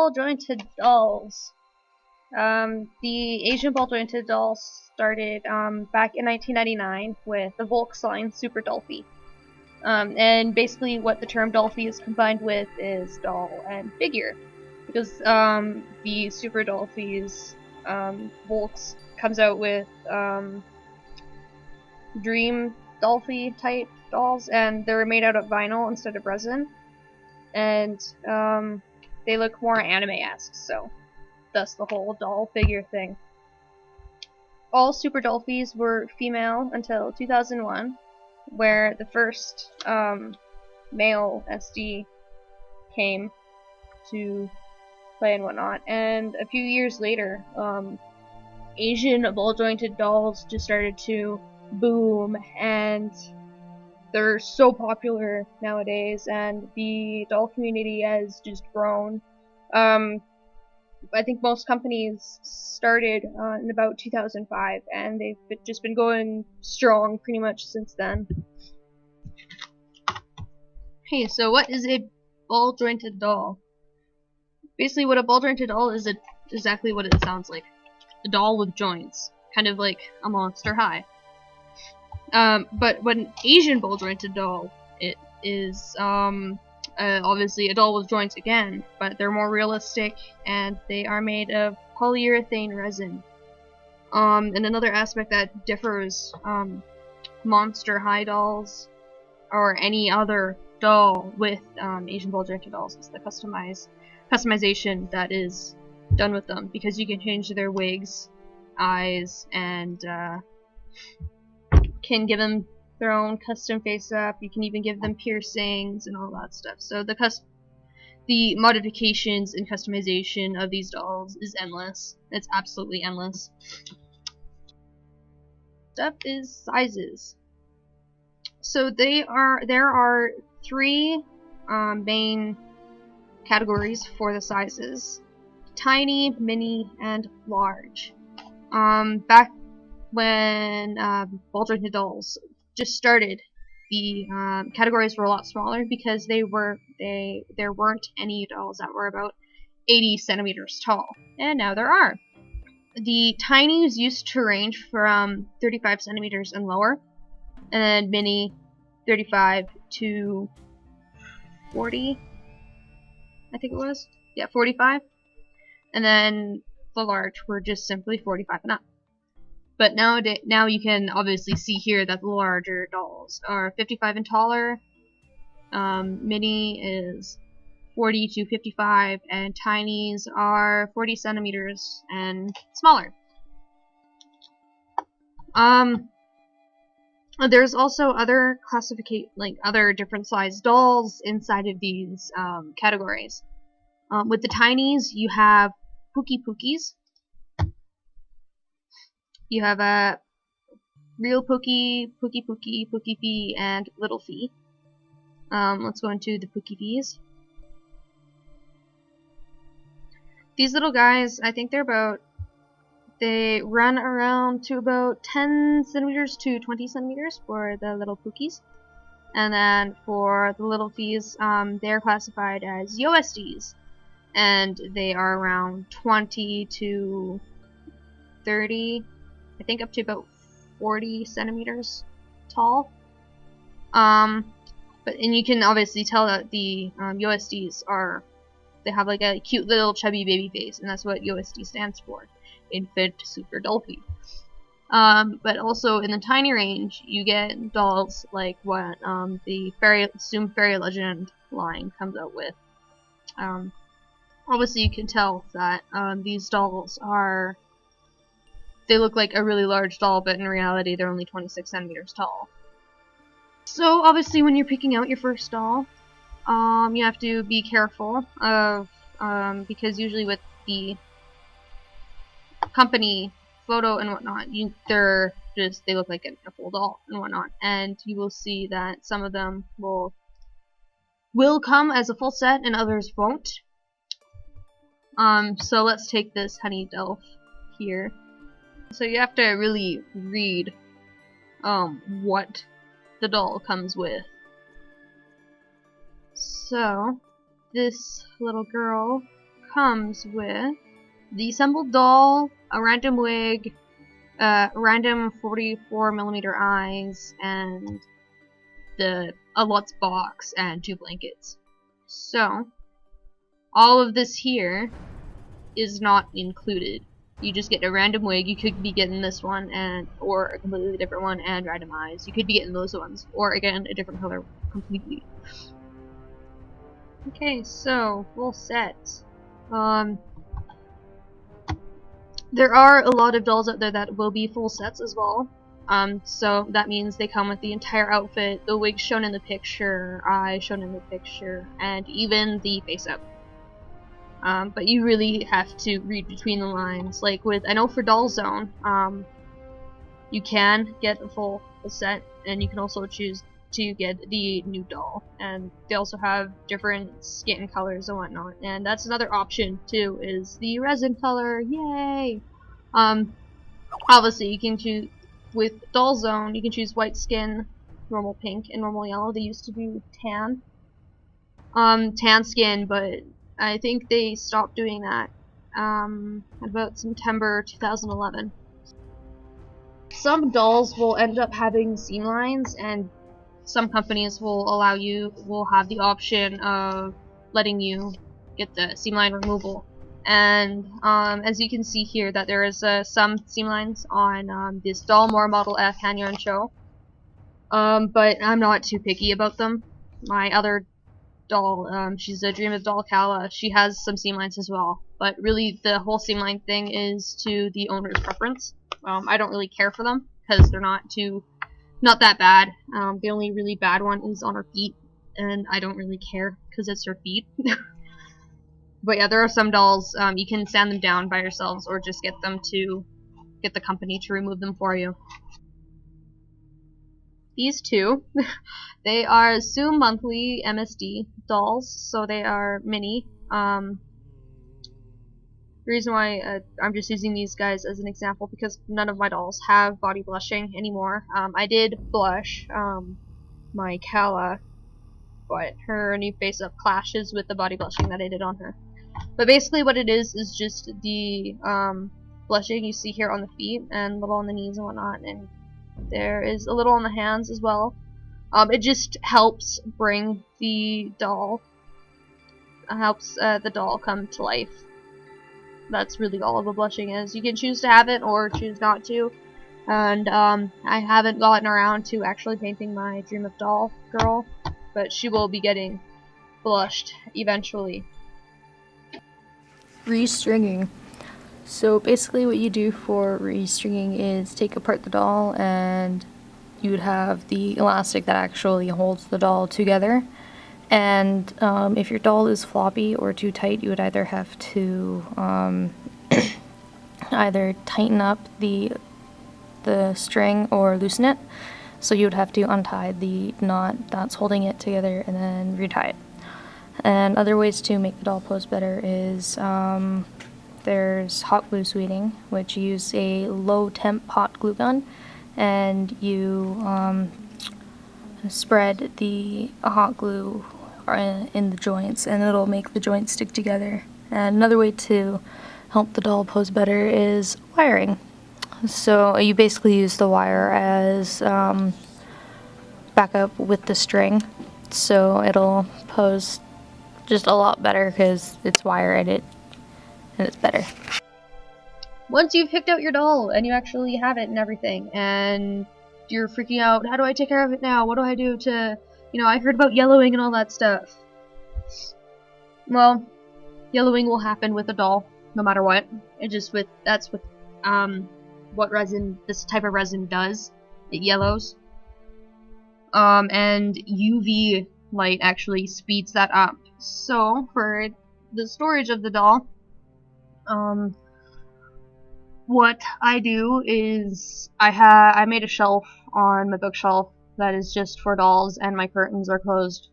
ball-jointed dolls. The Asian ball-jointed dolls started back in 1999 with the Volks line Super Dollfie. And basically what the term Dollfie is combined with is doll and figure. Because the Super Dollfies, Volks comes out with Dream Dollfie type dolls, and they're made out of vinyl instead of resin. And they look more anime-esque, so thus the whole doll figure thing. All Super Dollfies were female until 2001, where the first male SD came to play and whatnot. And a few years later, Asian ball-jointed dolls just started to boom, and they're so popular nowadays, and the doll community has just grown. I think most companies started in about 2005, and they've just been going strong pretty much since then. Hey, so what is a ball-jointed doll? Basically, what a ball-jointed doll is exactly what it sounds like. A doll with joints, kind of like a Monster High. But what an Asian ball-jointed doll it is, obviously a doll with joints again, but they're more realistic, and they are made of polyurethane resin. And another aspect that differs Monster High dolls or any other doll with Asian ball-jointed dolls is the customization that is done with them, because you can change their wigs, eyes, and can give them their own custom face up. You can even give them piercings and all that stuff. So the modifications and customization of these dolls is endless. It's absolutely endless. Stuff is sizes. So there are three main categories for the sizes: tiny, mini, and large. Back when ball-jointed dolls just started, the categories were a lot smaller because there weren't any dolls that were about 80 centimeters tall, and now there are. The tinies used to range from 35 centimeters and lower, and then mini 35 to 40, I think it was. Yeah, 45. And then the large were just simply 45 and up. But now you can obviously see here that the larger dolls are 55 and taller. Mini is 40 to 55, and tinies are 40 centimeters and smaller. There's also other other different size dolls inside of these categories. With the tinies, you have Pookies. You have a Real Pookie, Pookie Fee, and Little Fee. Let's go into the Pookie Fees. These little guys, I think they run around to about 10 centimeters to 20 centimeters for the little Pookies. And then for the Little Fees, they're classified as USDs. And they are around 20 to 30, I think up to about 40 centimeters tall. And you can obviously tell that the USDs they have like a cute little chubby baby face, and that's what USD stands for, Infant Super Dollfie. But also in the tiny range, you get dolls like what the assumed Fairy Legend line comes out with. Obviously you can tell that these dolls they look like a really large doll, but in reality they're only 26 centimeters tall. So obviously when you're picking out your first doll, you have to be careful of because usually with the company photo and whatnot, they look like a full doll and whatnot, and you will see that some of them will come as a full set and others won't. So let's take this Honey Delph here. So you have to really read what the doll comes with. So this little girl comes with the assembled doll, a random wig, random 44mm eyes, and a Lutz box and 2 blankets. So, all of this here is not included. You just get a random wig. You could be getting this one or a completely different one and random eyes. You could be getting those ones, or again a different color completely. Okay, so full set. There are a lot of dolls out there that will be full sets as well. So that means they come with the entire outfit, the wig shown in the picture, eyes shown in the picture, and even the face up. But you really have to read between the lines. Like I know for Doll Zone, you can get a full set, and you can also choose to get the new doll. And they also have different skin colors and whatnot. And that's another option too, is the resin color. Yay! Obviously you can choose with Doll Zone. You can choose white skin, normal pink, and normal yellow. They used to do tan skin, but I think they stopped doing that at about September 2011. Some dolls will end up having seam lines, and some companies will have the option of letting you get the seam line removal. And as you can see here, that there is some seam lines on this doll, more Model F Hanyon Show. But I'm not too picky about them. My other doll, she's a Dream of Doll Kala, she has some seam lines as well. But really, the whole seam line thing is to the owner's preference. I don't really care for them because they're not that bad. The only really bad one is on her feet, and I don't really care because it's her feet. But yeah, there are some dolls, you can sand them down by yourselves or just get the company to remove them for you. These two, they are Zoom Monthly MSD dolls, so they are mini. The reason why I'm just using these guys as an example because none of my dolls have body blushing anymore. I did blush my Kala, but her new face up clashes with the body blushing that I did on her. But basically what it is just the blushing you see here on the feet and a little on the knees and whatnot, and there is a little on the hands as well. It just helps bring the doll, the doll come to life. That's really all of the blushing is. You can choose to have it or choose not to. And I haven't gotten around to actually painting my Dream of Doll girl, but she will be getting blushed eventually. Restringing. So basically what you do for restringing is take apart the doll, and you would have the elastic that actually holds the doll together. And if your doll is floppy or too tight, you would either have to either tighten up the string or loosen it. So you would have to untie the knot that's holding it together and then retie it. And other ways to make the doll pose better is there's hot glue sweetening, which you use a low temp hot glue gun, and you spread the hot glue in the joints, and it'll make the joints stick together. And another way to help the doll pose better is wiring. So you basically use the wire as backup with the string, so it'll pose just a lot better because it's wire and it's better. Once you've picked out your doll and you actually have it and everything, and you're freaking out, how do I take care of it now? What do I do to, I heard about yellowing and all that stuff. Well, yellowing will happen with a doll, no matter what. That's what resin, this type of resin does. It yellows. And UV light actually speeds that up. So, for the storage of the doll, what I do is I made a shelf on my bookshelf that is just for dolls, and my curtains are closed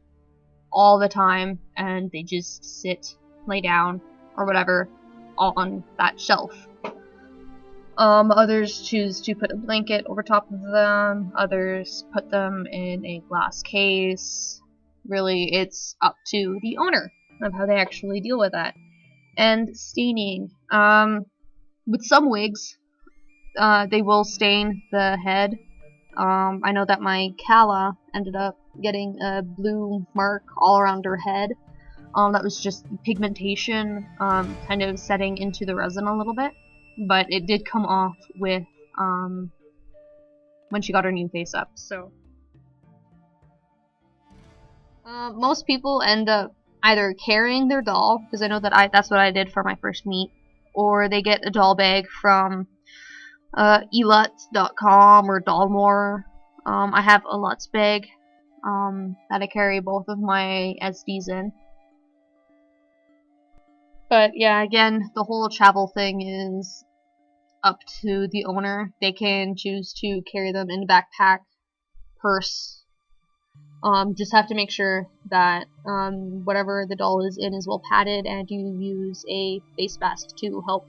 all the time, and they just lay down, or whatever, on that shelf. Others choose to put a blanket over top of them, others put them in a glass case. Really, it's up to the owner of how they actually deal with that. And staining. With some wigs, they will stain the head. I know that my Kala ended up getting a blue mark all around her head. That was just pigmentation, kind of setting into the resin a little bit, but it did come off with when she got her new face up. So most people end up either carrying their doll, because I know that that's what I did for my first meet, or they get a doll bag from eluts.com or Dollmore. I have a Lutz bag that I carry both of my SDs in. But yeah, again, the whole travel thing is up to the owner. They can choose to carry them in a backpack, purse. Just have to make sure that whatever the doll is in is well padded, and you use a face mask to help,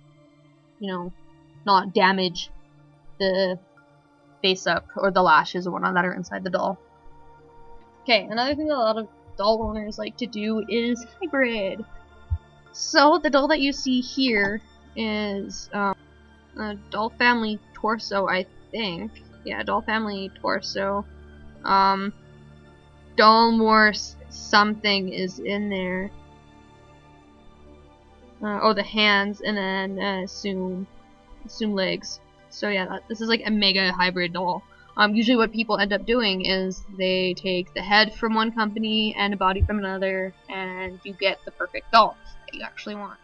not damage the face up or the lashes or whatnot that are inside the doll. Okay, another thing that a lot of doll owners like to do is hybrid. So the doll that you see here is a doll family torso, I think. Yeah, doll family torso. Dollmore something is in there. Oh, the hands, and then assume legs. So yeah, this is like a mega hybrid doll. Usually what people end up doing is they take the head from one company and a body from another, and you get the perfect doll that you actually want.